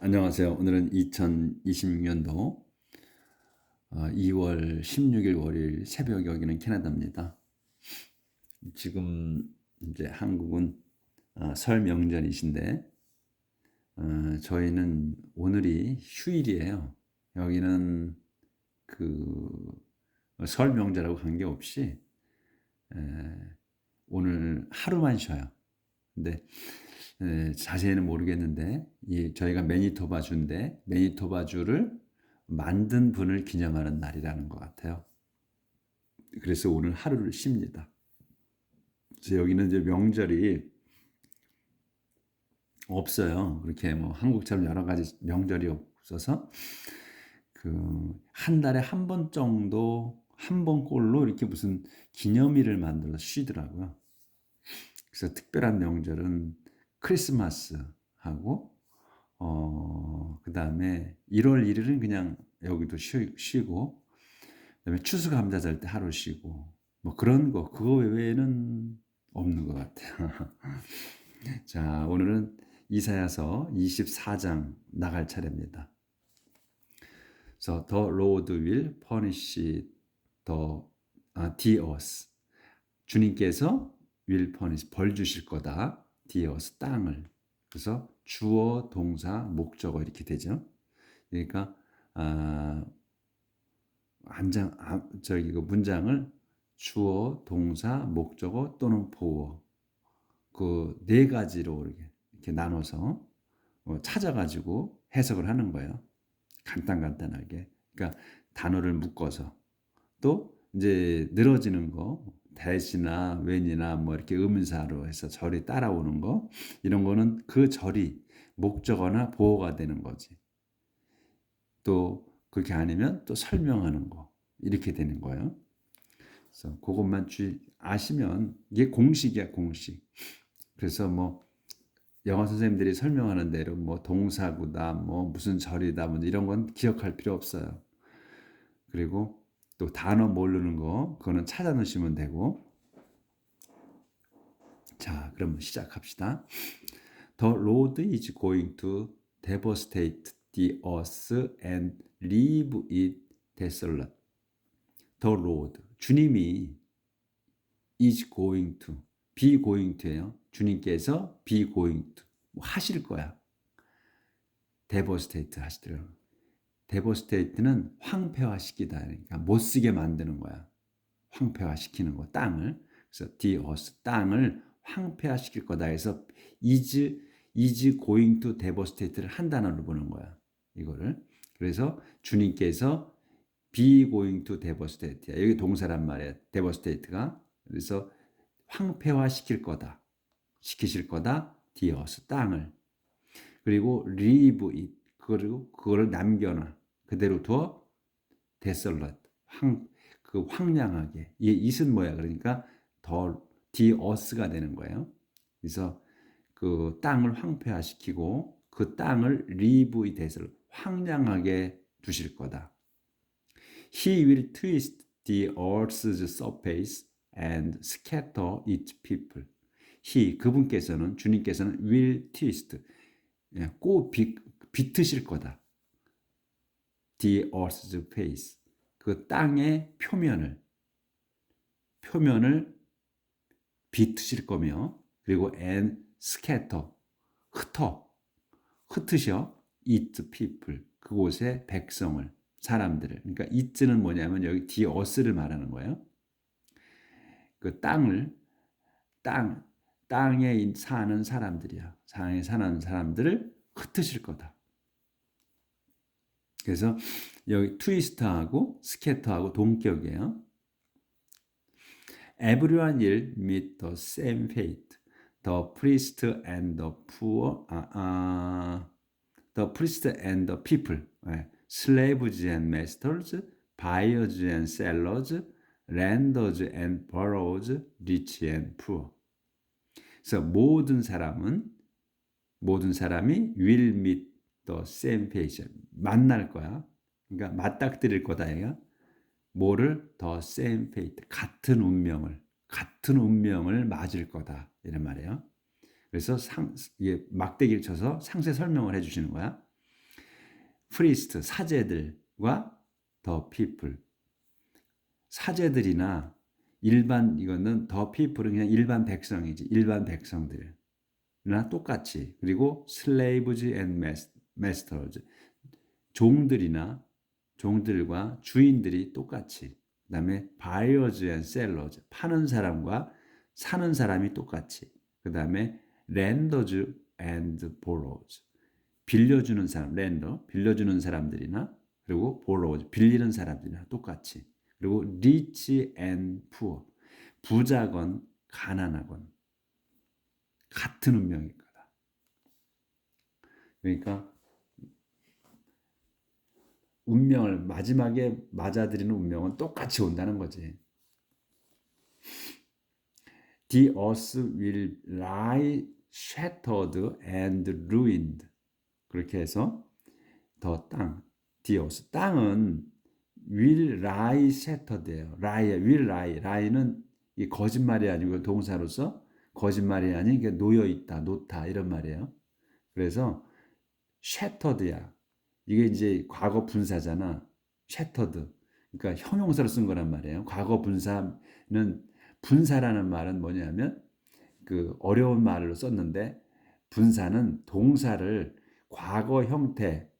안녕하세요. 오늘은 2026년도 2월 16일 월요일 새벽, 여기는 캐나다입니다. 지금 이제 한국은 설 명절이신데 저희는 오늘이 휴일이에요. 여기는 그 설 명절하고 관계없이 오늘 하루만 쉬어요. 근데 자세히는 모르겠는데 저희가 매니토바주인데 매니토바주를 만든 분을 기념하는 날이라는 것 같아요. 그래서 오늘 하루를 쉽니다. 그래서 여기는 이제 명절이 없어요. 그렇게 뭐 한국처럼 여러 가지 명절이 없어서 그 한 달에 한 번 정도 한 번꼴로 이렇게 무슨 기념일을 만들어서 쉬더라고요. 그래서 특별한 명절은 크리스마스하고 그다음에 1월 1일은 그냥 여기도 쉬고, 그다음에 추수감사절 때 하루 쉬고, 뭐 그런 거, 그거 외에는 없는 것 같아요. 자, 오늘은 이사야서 24장 나갈 차례입니다. So the Lord will punish the us. 주님께서 will punish, 벌 주실 거다. us, 땅을. 그래서 주어, 동사, 목적어 이렇게 되죠. 그러니까 그 문장을 주어, 동사, 목적어 또는 보어, 그 네 가지로 이렇게 나눠서 찾아가지고 해석을 하는 거예요. 간단하게. 그러니까 단어를 묶어서, 또 이제 늘어지는 거, 대시나 웬이나 뭐 이렇게 의문사로 해서 절이 따라오는 거, 이런 거는 그 절이 목적어나 보어가 되는 거지. 또 그렇게 아니면 또 설명하는 거, 이렇게 되는 거예요. 그래서 그것만 아시면 이게 공식이야, 공식. 그래서 뭐 영어 선생님들이 설명하는 대로 뭐 동사구다, 뭐 무슨 절이다, 뭐 이런 건 기억할 필요 없어요. 그리고 또 단어 모르는 거, 그거는 찾아 놓으시면 되고. 자, 그럼 시작합시다. The Lord is going to devastate the earth and leave it desolate. The Lord, 주님이 is going to, be going to예요. 주님께서 be going to, 뭐 하실 거야. devastate 하시더라고요. devastate는 황폐화시키다, 그러니까 못 쓰게 만드는 거야. 황폐화시키는 거, 땅을. 그래서 the earth, 땅을 황폐화시킬 거다 해서 is going to devastate를 한 단어로 보는 거야, 이거를. 그래서 주님께서 be going to devastate, 여기 동사란 말이야, devastate가. 그래서 황폐화시킬 거다, 시키실 거다, the earth, 땅을. 그리고 leave it, 그리고 그거를 남겨놔, 그대로 두어, desolate, 황량하게. 이 it은 뭐야? 그러니까 the earth가 되는 거예요. 그래서 그 땅을 황폐화시키고 그 땅을 leave it desolate, 황량하게 두실 거다. He will twist the earth's surface and scatter its people. 그분께서는, 주님께서는 will twist, 꼭 비트실 거다. The earth's face, 그 땅의 표면을 비트실 거며, 그리고 and scatter, 흩으셔 its people, 그곳의 백성을, 사람들을. 그러니까 it는 뭐냐면 여기 the earth를 말하는 거예요. 그 땅에 사는 사람들이야. 땅에 사는 사람들을 흩으실 거다. 그래서 여기 트위스트하고 스캐터하고 동격이에요. Everyone will meet the same fate. The priest and the poor, the priest and the people, slaves and masters, buyers and sellers, lenders and borrowers, rich and poor. 그래서 모든 사람이 will meet the same fate, 만날 거야. 그러니까 맞닥뜨릴 거다, 얘가. 뭐를? the same fate, 같은 운명을 맞을 거다, 이런 말이에요. 그래서 이게 막대기를 쳐서 상세 설명을 해주시는 거야. 프리스트 사제들과 더 피플 사제들이나 일반 이거는 더 피플은 그냥 일반 백성이지 일반 백성들이나 똑같이 그리고 슬레이브즈 앤 마스터즈 종들이나 종들과 주인들이 똑같이 그다음에 바이어즈 앤 셀러즈 파는 사람과 사는 사람이 똑같이 그다음에 렌더즈 앤드 보로즈 빌려주는 사람 렌더 빌려주는 사람들이나 그리고 보로즈 빌리는 사람들이나 똑같이 그리고 리치 앤 푸어 부자건 가난하건 같은 운명일 거다. 그러니까 운명을 마지막에 맞아들이는 운명은 똑같이 온다는 거지. The earth will lie shattered and ruined. 그렇게 해서 더 땅, the earth. 땅은 will lie shattered예요. will lie는 이 거짓말이 아니고 동사로서 거짓말이 아닌 놓여 있다, 놓다 이런 말이에요. 그래서 shattered야. 이게 이제 과거 분사잖아. shattered. 그러니까 형용사로 쓴 거란 말이에요. 과거 분사는 분사라는 말은 뭐냐면 그 어려운 말로 썼는데 분사는 동사를 과거 형태,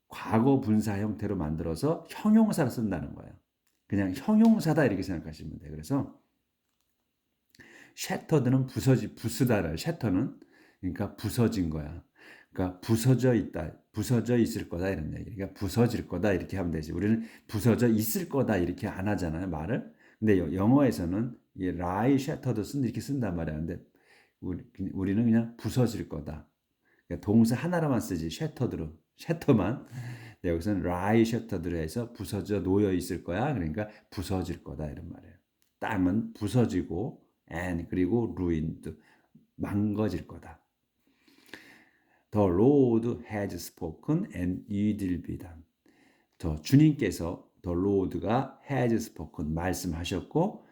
과거 분사 형태로 만들어서 형용사를 쓴다는 거예요. 그냥 형용사다 이렇게 생각하시면 돼요. 그래서 shattered는 부수다를 shatter는 그러니까 부서진 거야. 그러니까 부서져 있다, 부서져 있을 거다 이런 얘기. 그러니까 부서질 거다 이렇게 하면 되지. 우리는 부서져 있을 거다 이렇게 안 하잖아요 말을. 근데 영어에서는 이 lie shattered 이렇게 쓴단 말이야. 근데 우리는 그냥 부서질 거다. 그러니까 동사 하나로만 쓰지 shattered로 shatter만. 여기서는 lie shattered로 해서 부서져 놓여 있을 거야. 그러니까 부서질 거다 이런 말이에요. 땅은 부서지고 and 그리고 ruined 망가질 거다. The Lord has spoken and it will be done. 저 주님께서 The Lord가 has spoken 말씀하셨고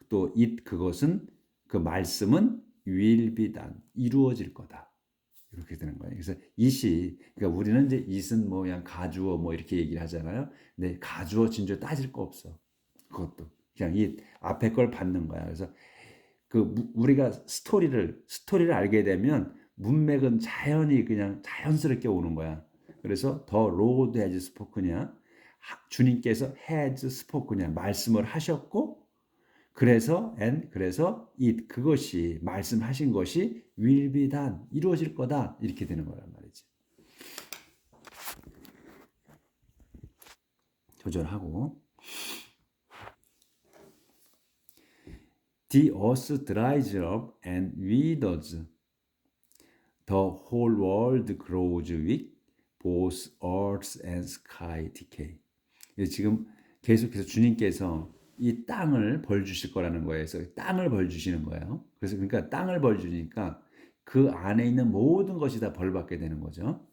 또 it 그것은 그 말씀은 will be done 이루어질 거다. 이렇게 되는 거예요. 그래서 it이 그러니까 우리는 이제 it은 뭐 그냥 가주어 뭐 이렇게 얘기를 하잖아요. 근데 가주어 진주어 따질 거 없어. 그것도 그냥 이 앞에 걸 받는 거야. 그래서 그 우리가 스토리를 알게 되면 문맥은 자연히 그냥 자연스럽게 오는 거야. 그래서 더 로드 has spoken이야. 주님께서 has spoken이야. 말씀을 하셨고 그래서 it 그것이 말씀하신 것이 will be done 이루어질 거다 이렇게 되는 거란 말이지. 조절하고 The earth dries up and withers. The whole world grows weak. Both earth and sky decay. 지금 계속해서 주님께서 이 땅을 벌 주실 거라는 거예요. 그래서 땅을 벌 주시는 거예요. 그래서 그러니까 땅을 벌 주니까 그 안에 있는 모든 것이 다 벌 받게 되는 거죠.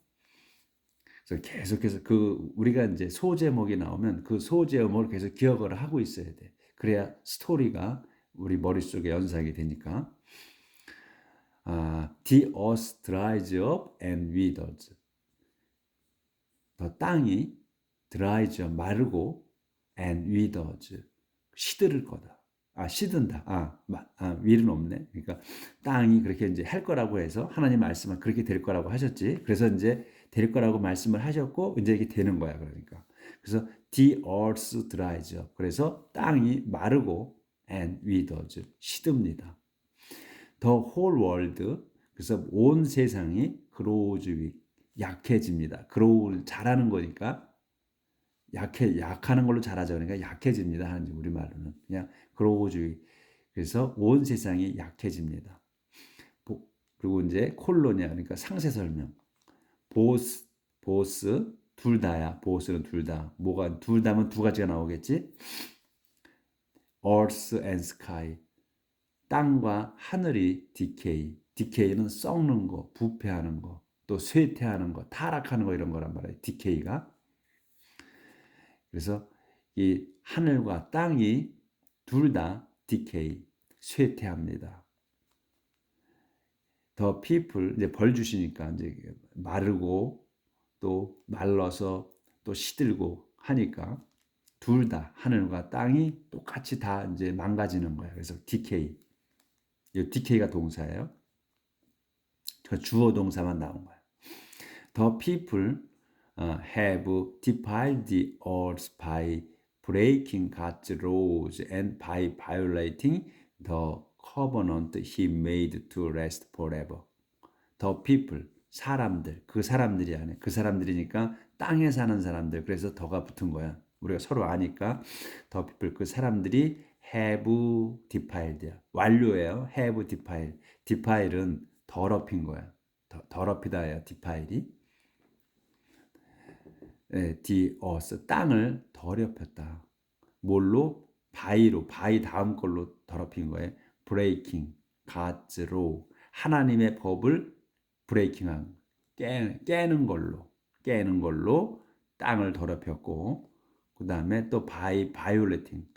그래서 계속해서 그 우리가 이제 소제목이 나오면 그 소제목을 계속 기억을 하고 있어야 돼. 그래야 스토리가 우리 머릿속에 연상이 되니까. The earth dries up and withers. 더 땅이 dries up 마르고 and withers 시들을 거다. 시든다. will은 없네. 그러니까 땅이 그렇게 이제 할 거라고 해서 하나님 말씀은 그렇게 될 거라고 하셨지. 그래서 이제 될 거라고 말씀을 하셨고 이제 이게 되는 거야. 그러니까 그래서 the earth dries up. 그래서 땅이 마르고 and withers 시듭니다. The whole world 그래서 온 세상이 grows weak 약해집니다. grow 자라는 거니까 약하는 걸로 자라죠. 그러니까 약해집니다. 하는 우리말로는 그냥 grows weak. 그래서 온 세상이 약해집니다. 그리고 이제 콜로니아 그러니까 상세 설명. 보스 둘 다야. 보스는 둘 다. 뭐가 둘 다면 두 가지가 나오겠지. Earth and sky. 땅과 하늘이 decay. decay는 썩는 거, 부패하는 거, 또 쇠퇴하는 거, 타락하는 거 이런 거란 말이에요. decay가. 그래서 이 하늘과 땅이 둘 다 decay, 쇠퇴합니다. The people 이제 벌 주시니까 이제 마르고 또 말라서 또 시들고 하니까 둘 다 하늘과 땅이 똑같이 다 이제 망가지는 거예요. 그래서 decay. 이 decay가 동사예요. 그 주어 동사만 나온 거예요. The people have defiled the earth by breaking God's laws and by violating the covenant he made to rest forever. The people, 사람들, 그 사람들이 아니에요. 그 사람들이니까 땅에 사는 사람들. 그래서 더가 붙은 거야. 우리가 서로 아니까 the people, 그 사람들이 have defiled. 완료예요. have defiled. defile은 더럽힌 거야. 더럽히다예요. defil이. the earth, 땅을 더럽혔다. 뭘로? by로, by 다음 걸로 더럽힌 거예요. breaking God's law. 하나님의 법을 브레이킹한 깨는 걸로 땅을 더럽혔고 그 다음에 또 바이올레팅으로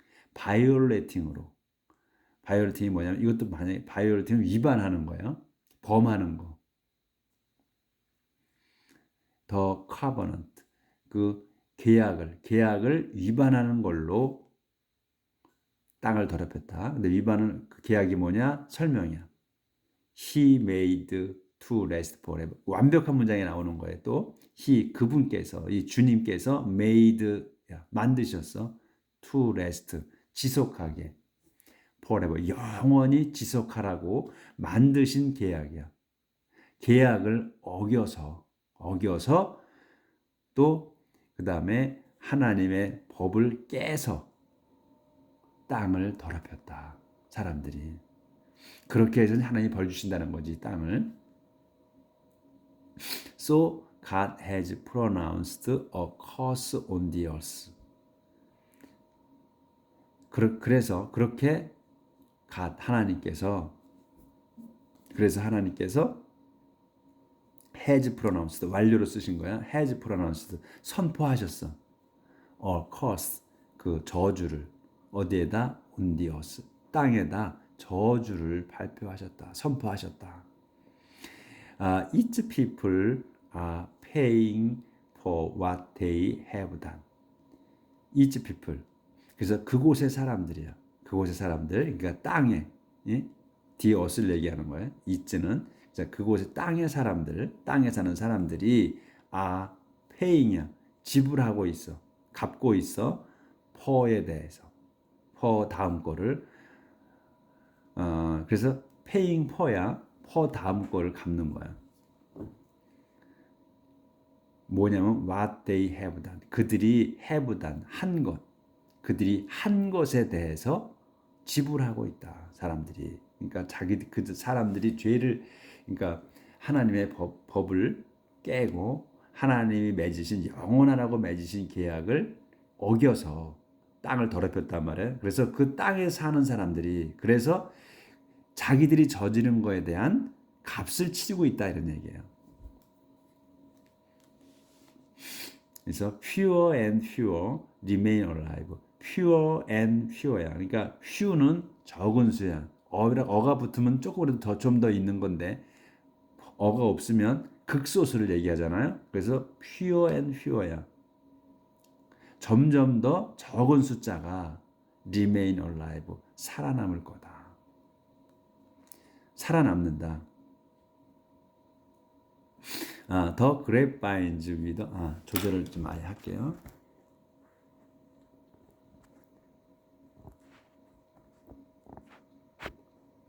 바이올레팅이 뭐냐면 이것도 만약에 바이올레팅은 위반하는 거예요. 범하는 거. 더 커버넌트 그 계약을 위반하는 걸로 땅을 더럽혔다. 근데 위반은 그 계약이 뭐냐? 설명이야. He made to rest forever. 완벽한 문장이 나오는 거예요. 또 he 그분께서 이 주님께서 made 만드셨어. to rest 지속하게 forever 영원히 지속하라고 만드신 계약이야. 계약을 어겨서 또 그다음에 하나님의 법을 깨서 땅을 더럽혔다. 사람들이. 그렇게 해서 하나님이 벌 주신다는 거지, 땅을. So God has pronounced a curse on the earth. 그래서 그렇게 하나님께서 has pronounced 완료로 쓰신 거야. has pronounced 선포하셨어. a curse 그 저주를 어디에다? on the earth 땅에다 저주를 발표하셨다. 선포하셨다. Each people are paying for what they have done. Each people. 그래서 그곳의 사람들이야. 그곳의 사람들. 그러니까 땅에 the earth를 얘기하는 거예요. each는 그곳의 땅의 사람들, 땅에 사는 사람들이 are paying이야. 지불하고 있어. 갚고 있어. for에 대해서. for 다음 거를 그래서 paying for야. for 다음 거를 갚는 거야. 뭐냐면 what they have done. 그들이 have done 한 것. 그들이 한 것에 대해서 지불하고 있다. 사람들이. 그러니까 그 사람들이 죄를 그러니까 하나님의 법을 깨고 하나님이 맺으신 영원하라고 맺으신 계약을 어겨서 땅을 더럽혔단 말이에요. 그래서 그 땅에 사는 사람들이 그래서 자기들이 저지른 거에 대한 값을 치르고 있다 이런 얘기예요. 그래서 fewer and fewer remain alive. fewer and fewer야. 그러니까 few는 적은 수야. 어가 붙으면 조금이라도 좀 더 있는 건데 어가 없으면 극소수를 얘기하잖아요. 그래서 fewer and fewer야. 점점 더 적은 숫자가 remain alive. 살아남을 거다. 살아남는다. The grapevines with 조절을 좀 아예 할게요.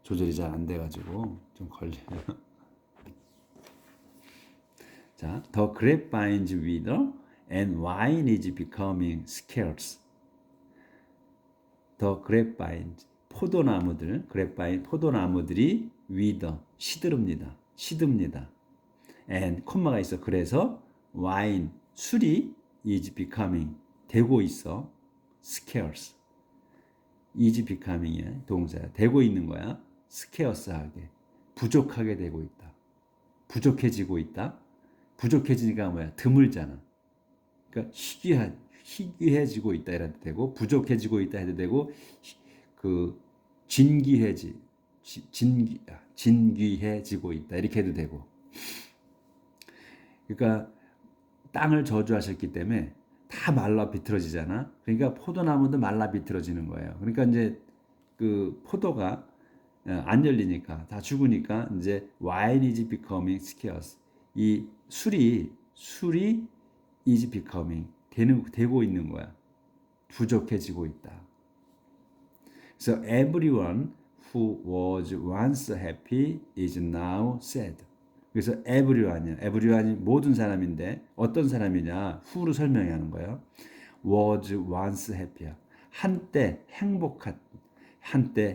조절이 잘 안 돼가지고 좀 걸려요. 자, the grapevines wither and wine is becoming scarce. The grapevines 포도나무들, grapevine 포도나무들이 wither 시듭니다. and 콤마가 있어. 그래서 wine 술이 is becoming 되고 있어. scarce is becoming이야. 동사야. 되고 있는 거야. scarce하게 부족하게 되고 있다. 부족해지고 있다. 부족해지니까 뭐야? 드물잖아. 그러니까 희귀해지고 있다 이래도 되고 부족해지고 있다 해도 되고 그 진귀해지고 있다 이렇게 해도 되고. 그러니까 땅을 저주하셨기 때문에 다 말라 비틀어지잖아. 그러니까 포도나무도 말라 비틀어지는 거예요. 그러니까 이제 그 포도가 안 열리니까 다 죽으니까 이제 wine is becoming scarce. 이 술이 is becoming 되고 있는 거야. 부족해지고 있다. 그래서 everyone who was once happy is now sad. 그래서 everyone이 모든 사람인데 어떤 사람이냐? who로 설명하는 거예요. was once happy. 한때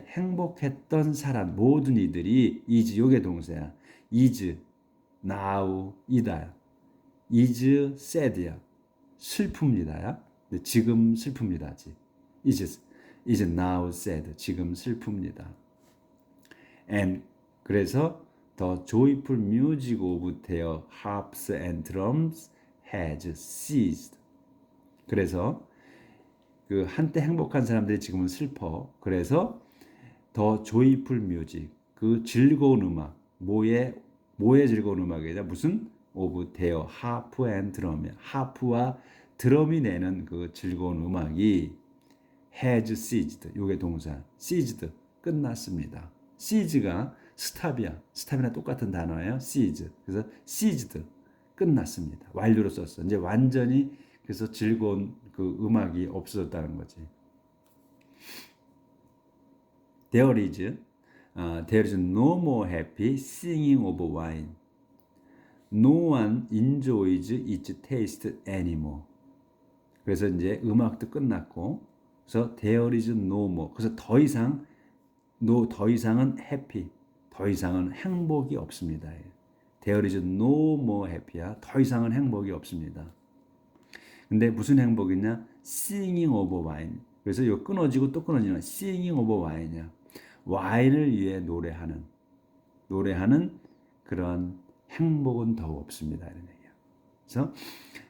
행복했던 사람 모든 이들이 is 요게 동사야. is now 이다. is sad야. 슬픕니다야. 지금 슬픕니다지. is now sad. 지금 슬픕니다. And 그래서 the joyful music of their harps and drums has ceased. 그래서 그 한때 행복한 사람들이 지금은 슬퍼. 그래서 더 조이풀 뮤직 그 즐거운 음악 뭐의 즐거운 음악이냐 무슨 오브 데어 하프 앤 드럼 하프와 드럼이 내는 그 즐거운 음악이 has ceased 요게 동사 ceased 끝났습니다. cease가 스탑이나 똑같은 단어예요. cease 그래서 ceased 끝났습니다. 완료로 썼어. 이제 완전히 그래서 즐거운 그 음악이 없어졌다는 거지. There is no more happy singing of wine. No one enjoys its taste anymore. 그래서 이제 음악도 끝났고, 그래서 there is no more. 그래서 더 이상은 happy, 더 이상은 행복이 없습니다. There is no more happy야. 더 이상은 행복이 없습니다. 근데 무슨 행복이냐? Singing of wine. 그래서 이거 끊어지고 또 끊어지는 Singing of wine이야. 와인을 위해 노래하는 그런 행복은 더 없습니다. 이런 얘기야. 그래서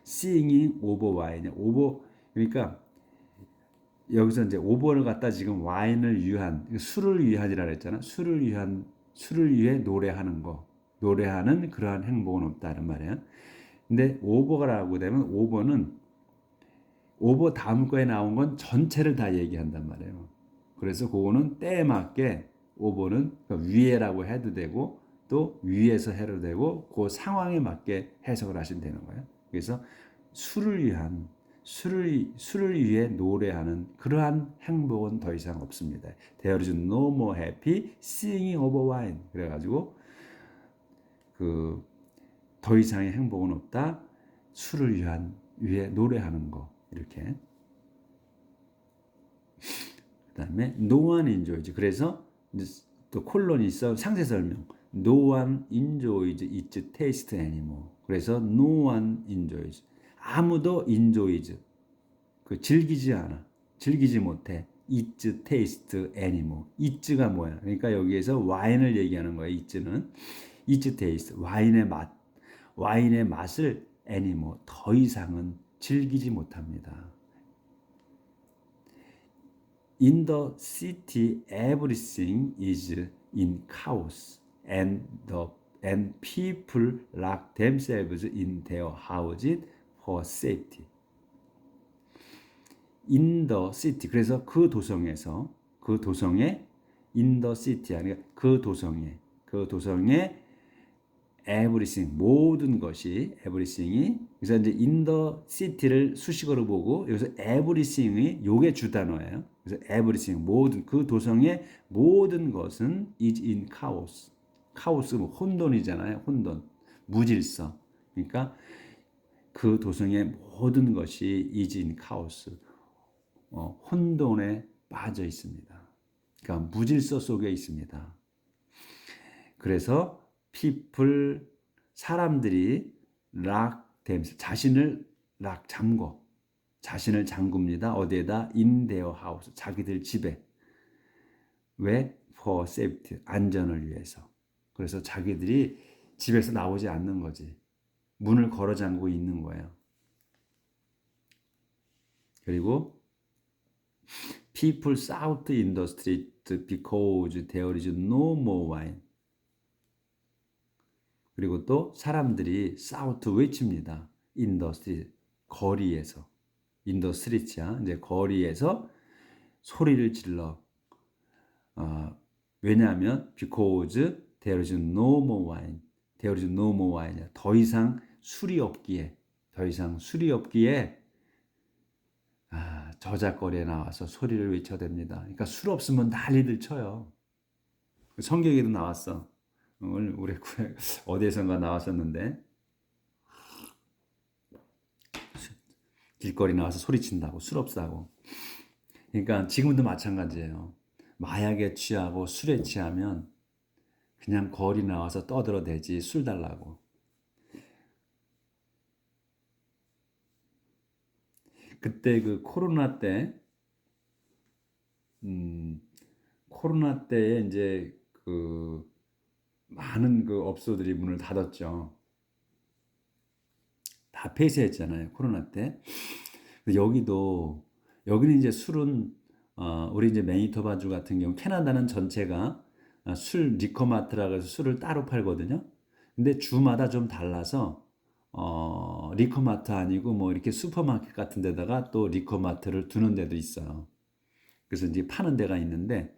Singing of wine. 그러니까 여기서 이제 오버를 갖다 지금 와인을 위한 술을 위한이라 그랬잖아. 술을 위해 노래하는 그러한 행복은 없다는 말이야. 근데 오버가라고 되면 오버 다음 거에 나온 건 전체를 다 얘기한단 말이에요. 그래서 그거는 때에 맞게 오버는 위에라고 해도 되고 또 위에서 해도 되고 그 상황에 맞게 해석을 하시면 되는 거예요. 그래서 술을 위해 노래하는 그러한 행복은 더 이상 없습니다. There is no more happy singing over wine. 그래가지고 그 더 이상의 행복은 없다. 술을 위해 노래하는 거 이렇게. 그다음에 no one enjoys. 그래서 또 콜론이 있어 상세 설명. No one enjoys its taste anymore. 그래서 no one enjoys. 아무도 enjoys. 그 즐기지 못해. its taste anymore. it가 뭐야? 그러니까 여기에서 와인을 얘기하는 거야. it는 its taste. 와인의 맛을 anymore. 더 이상은 즐기지 못합니다. In the city, everything is in chaos, and people lock themselves in their houses for safety. In the city. 그래서 그 도성에 in the city 아니라 그 도성에 everything 모든 것이 everything이 그래서 이제 in the city를 수식어로 보고 여기서 everything이 요게 주 단어예요. 그래서 everything 모든 그 도성의 모든 것은 is in chaos. 카오스 뭐 혼돈이잖아요. 혼돈, 무질서. 그러니까 그 도성의 모든 것이 is in chaos. 혼돈에 빠져 있습니다. 그러니까 무질서 속에 있습니다. 그래서 사람들이 자신을 잠굽니다. 어디에다? in their house. 자기들 집에. 왜? for safety. 안전을 위해서. 그래서 자기들이 집에서 나오지 않는 거지. 문을 걸어 잠그고 있는 거예요. 그리고 people shout in the street because there is no more wine. 그리고 또 사람들이 shout 외칩니다. in the street. 거리에서. in the streets야. 이제 거리에서 소리를 질러. 왜냐하면 because there is no more wine. there is no more wine. 더 이상 술이 없기에. 더 이상 술이 없기에 저작거리에 나와서 소리를 외쳐댑니다. 그러니까 술 없으면 난리들 쳐요. 성경에도 나왔어. 오늘 우리 어디에선가 나왔었는데 길거리 나와서 소리친다고 술 없다고. 그러니까 지금도 마찬가지예요. 마약에 취하고 술에 취하면 그냥 거리 나와서 떠들어대지 술 달라고. 그때 그 코로나 때에 이제 그 많은 그 업소들이 문을 닫았죠. 다 폐쇄했잖아요. 코로나 때. 여기는 이제 술은 우리 이제 매니토바주 같은 경우 캐나다는 전체가 술 리커마트라고 해서 술을 따로 팔거든요. 근데 주마다 좀 달라서 리커마트 아니고 뭐 이렇게 슈퍼마켓 같은 데다가 또 리커마트를 두는 데도 있어요. 그래서 이제 파는 데가 있는데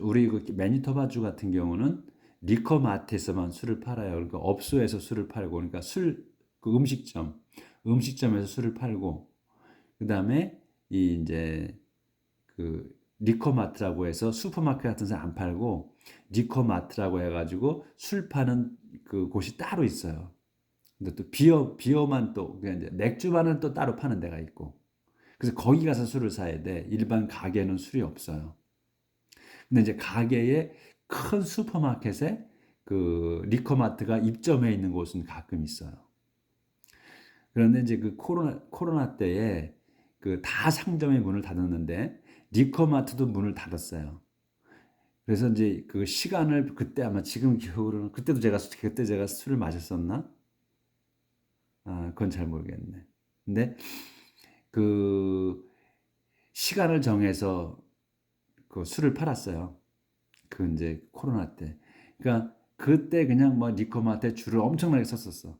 우리 그 매니토바주 같은 경우는 리커마트에서만 술을 팔아요. 그러니까 업소에서 술을 팔고, 그러니까 그 음식점에서 술을 팔고, 그 다음에 이제 그 리커마트라고 해서 슈퍼마켓 같은 데서 안 팔고 리커마트라고 해가지고 술 파는 그 곳이 따로 있어요. 근데 또 비어만 또 그냥 이제 맥주만은 또 따로 파는 데가 있고, 그래서 거기 가서 술을 사야 돼. 일반 가게는 술이 없어요. 근데 이제 가게에 큰 슈퍼마켓에 그 리커마트가 입점해 있는 곳은 가끔 있어요. 그런데 이제 그 코로나 때에 그 다 상점의 문을 닫았는데 리커마트도 문을 닫았어요. 그래서 이제 그 시간을 그때 아마 지금 기억으로는 그때 제가 술을 마셨었나? 그건 잘 모르겠네. 근데 그 시간을 정해서 그 술을 팔았어요. 그 이제 코로나 때. 그러니까 그때 그냥 뭐 리커마트에 줄을 엄청나게 섰었어.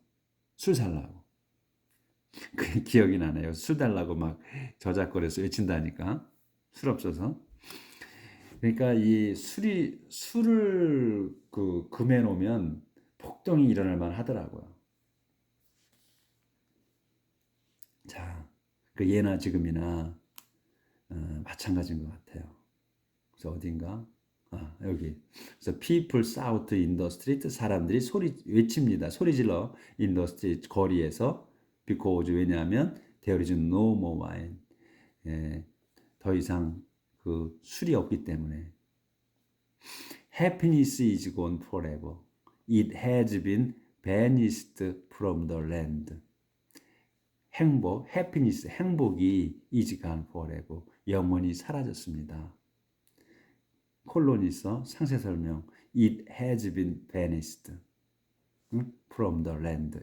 술 살라고. 그 기억이 나네요. 술 달라고 막 저작거리에서 외친다니까. 술 없어서. 그러니까 이 술을 그 금해 놓으면 폭동이 일어날 만 하더라고요. 자, 그 예나 지금이나 마찬가지인 것 같아요. 그래서 어딘가 여기. 그래서 people shout in the street, 사람들이 외칩니다. 소리 질러 in the street, 거리에서. because 왜냐하면 there is no more wine. 예, 더 이상 그 술이 없기 때문에. Happiness is gone forever. It has been banished from the land. 행복이 is gone forever. 영원히 사라졌습니다. 콜론이 있어. 상세 설명. It has been banished from the land.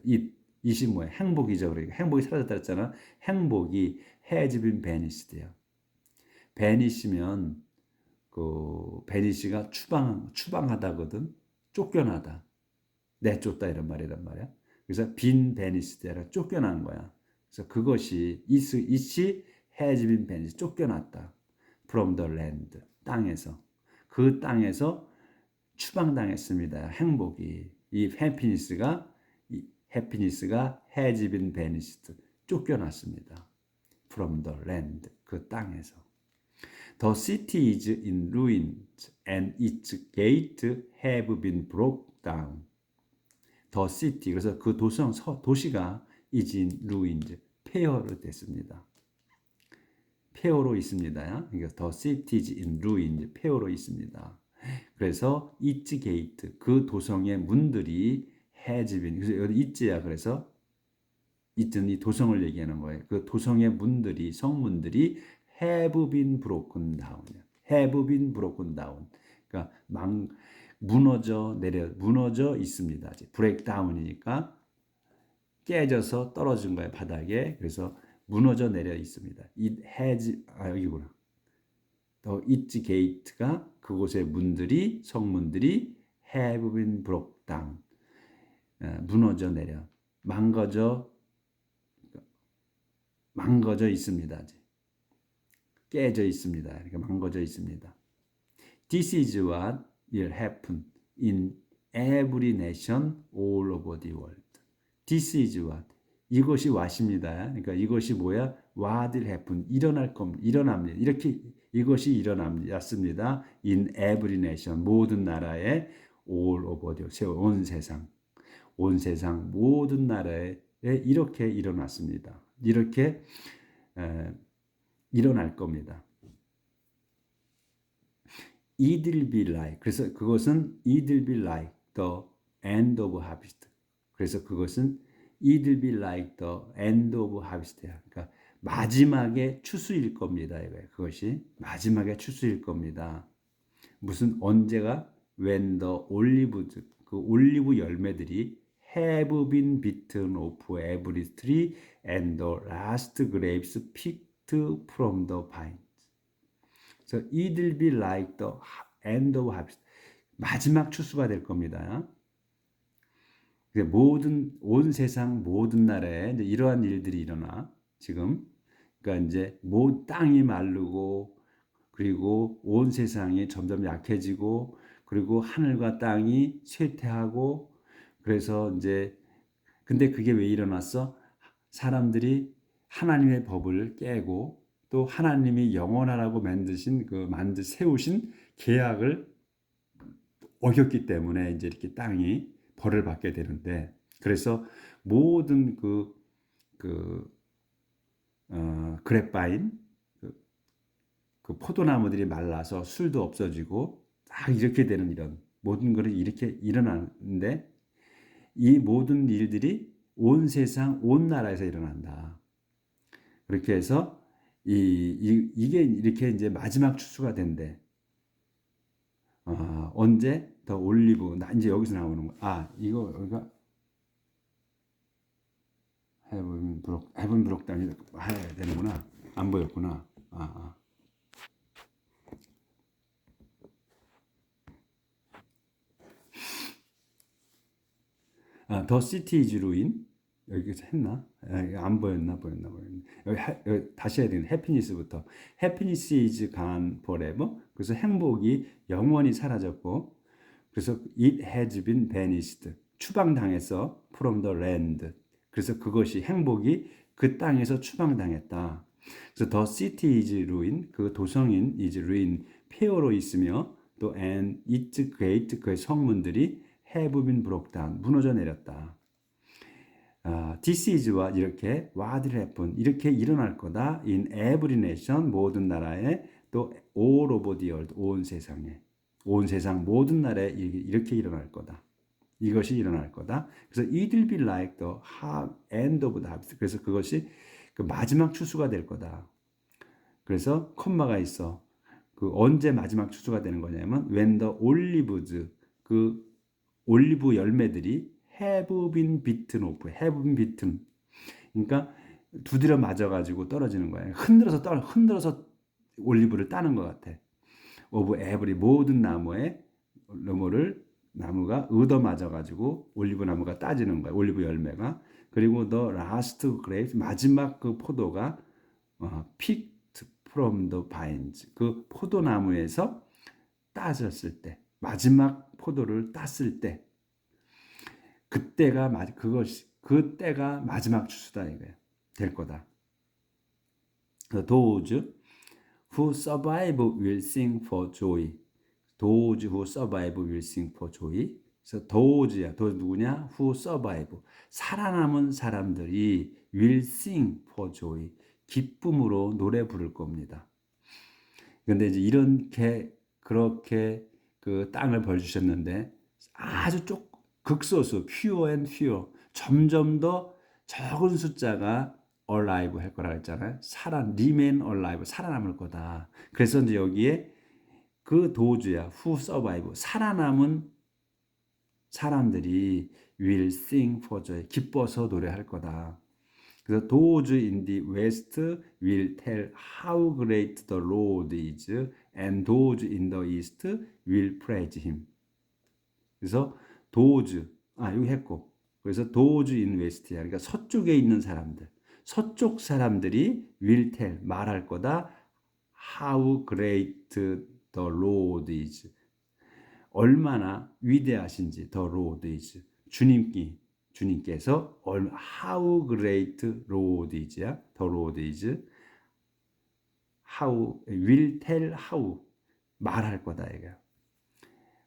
it이 뭐야? 행복이죠. 그러니까 행복이 사라졌다 했잖아. 행복이 has been banished요. banish면 그 banish가 추방하다거든. 쫓겨나다. 내쫓다 이런 말이란 말이야. 그래서 been banished라 쫓겨난 거야. 그래서 그것이 it이 has been banished 쫓겨났다. from the land 땅에서. 그 땅에서 추방당했습니다. 행복이. 이 happiness가 has been banished 쫓겨났습니다. from the land 그 땅에서. The city is in ruins and its gates have been broken down. The city 그래서 그 도시가 is in ruins 폐허로 됐습니다. 폐허로 있습니다. 그러니까 the city is in ruins 폐허로 있습니다. 그래서 its gate 그 도성의 문들이 has been 그래서 여기 it야 그래서 it은 이 도성을 얘기하는 거예요. 그 도성의 문들이 성문들이 have been broken down. have been broken down. 그러니까 무너져 있습니다. break down이니까 깨져서 떨어진 거예요, 바닥에. 그래서 무너져 내려 있습니다. it has 여기구나. 더 its gate가 그곳의 문들이 성문들이 have been broken down. 무너져 내려 망가져 망가져 있습니다. 깨져 있습니다. 이렇게 망가져 있습니다. This is what will happen in every nation all over the world. This is what. 이것이 what입니다. 그러니까 이것이 뭐야? What will happen. 일어날 겁니다. 일어납니다. 이렇게 이것이 일어났습니다. In every nation. 모든 나라에 all over the world. 온 세상. 온 세상 모든 나라에 이렇게 일어났습니다. 이렇게 일어날 겁니다. It will be like. 그래서 그것은 it will be like the end of harvest. 그래서 그것은 it will be like the end of harvest야. 그러니까 마지막의 추수일 겁니다. 이거예요. 그것이 마지막의 추수일 겁니다. 무슨 언제가 when the olives 그 올리브 열매들이 have been bitten off every tree and the last grapes picked from the vine. So it will be like the end of harvest. 마지막 추수가 될 겁니다. 모든 온 세상 모든 나라에 이제 이러한 일들이 일어나 지금. 그러니까 이제 땅이 마르고 그리고 온 세상이 점점 약해지고 그리고 하늘과 땅이 쇠퇴하고 그래서 이제 근데 그게 왜 일어났어? 사람들이 하나님의 법을 깨고 또 하나님이 영원하라고 세우신 계약을 어겼기 때문에 이제 이렇게 땅이 벌을 받게 되는데 그래서 모든 그랩바인 그 포도나무들이 말라서 술도 없어지고 딱 이렇게 되는 이런 모든 것이 이렇게 일어나는데 이 모든 일들이 온 세상 온 나라에서 일어난다. 그렇게 해서 이게 이렇게 이제 마지막 추수가 된대. 언제 더 올리브 이제 여기서 나오는 거. 이거 여기가 헤븐 브록 땅이 해야 되는구나. 안 보였구나. 더 시티 이즈 루인 여기서 했나? 안 보였나? 여기 다시 해야 되는 해피니스부터. 해피니스 이즈 gone forever. 그래서 행복이 영원히 사라졌고 그래서 it has been banished. 추방당했어. from the land. 그래서 그것이 행복이 그 땅에서 추방당했다. 그래서 the city is ruin. 그 도성인 is ruin. 폐허로 있으며 또 and its gate 그의 성문들이 have been broken down. 무너져 내렸다. This is와 이렇게 what will happen 이렇게 일어날 거다. in every nation 모든 나라에 또 all over the world 온 세상에 온 세상 모든 나라에 이렇게 일어날 거다. 이것이 일어날 거다. 그래서 it will be like the end of the harvest. 그래서 그것이 그 마지막 추수가 될 거다. 그래서 콤마가 있어. 그 언제 마지막 추수가 되는 거냐면 when the olives 그 올리브 열매들이 have been bitten off. have been bitten. 그러니까 두드려 맞아가지고 떨어지는 거예요. 흔들어서 올리브를 따는 것 같아. of every 모든 나무가 얻어 맞아가지고 올리브 나무가 따지는 거야. 올리브 열매가. 그리고 the last grapes 마지막 그 포도가 picked from the vines 그 포도나무에서 따졌을 때 마지막 포도를 땄을 때 그때가 마지막 추수다 이거야. 될 거다. Those who survive will sing for joy. Those who survive will sing for joy. 그래서 those야. those 누구냐? Who survive. 살아남은 사람들이 will sing for joy. 기쁨으로 노래 부를 겁니다. 그런데 이제 그렇게 그 땅을 벌주셨는데 아주 극소수 fewer and fewer 점점 더 적은 숫자가 alive 할 거라 했잖아요. remain alive 살아남을 거다. 그래서 이제 여기에 그 도주야 who survive 살아남은 사람들이 will sing for joy 기뻐서 노래할 거다. 그래서 those in the west will tell how great the Lord is and those in the east will praise him. 그래서 those 여기 했고 그래서 those in west야. 그러니까 서쪽에 있는 사람들 서쪽 사람들이 will tell 말할 거다. How great the Lord is. 얼마나 위대하신지 the Lord is. 주님께서 how great Lord is야. the Lord is. how will tell how 말할 거다 이거야.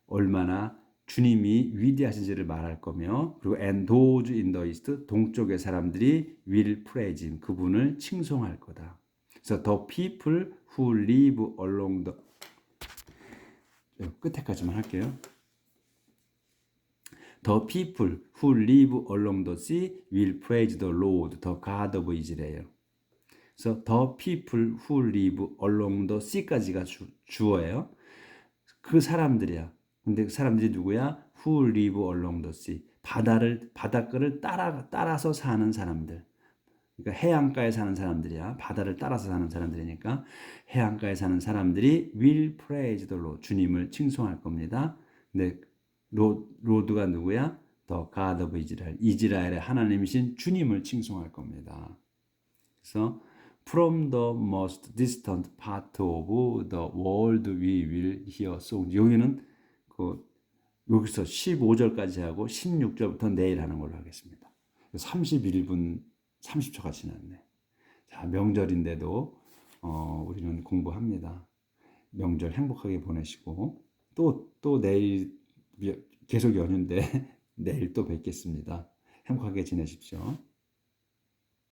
얼마나 주님이 위대하신지를 말할 거며, 그리고 and those in the east 동쪽의 사람들이 will praise him 그분을 칭송할 거다. 그래서 the people who live along the 끝에까지만 할게요. The people who live along the sea will praise the Lord, the God of Israel. 그래서 the people who live along the sea까지가 주어예요. 그 사람들이야. 근데 그 사람들이 누구야? Who live along the sea. 바닷가를 따라서 사는 사람들. 그러니까 해안가에 사는 사람들이야. 바다를 따라서 사는 사람들이니까 해안가에 사는 사람들이 will praise the Lord. 주님을 칭송할 겁니다. 근데 로드가 누구야? The God of Israel. 이스라엘의 하나님이신 주님을 칭송할 겁니다. 그래서 From the most distant part of the world we will hear songs. 여기는 여기서 15절까지 하고 16절부터 내일 하는 걸로 하겠습니다. 31분 30초가 지났네. 자, 명절인데도 우리는 공부합니다. 명절 행복하게 보내시고 또 내일 계속 연휴인데 내일 또 뵙겠습니다. 행복하게 지내십시오.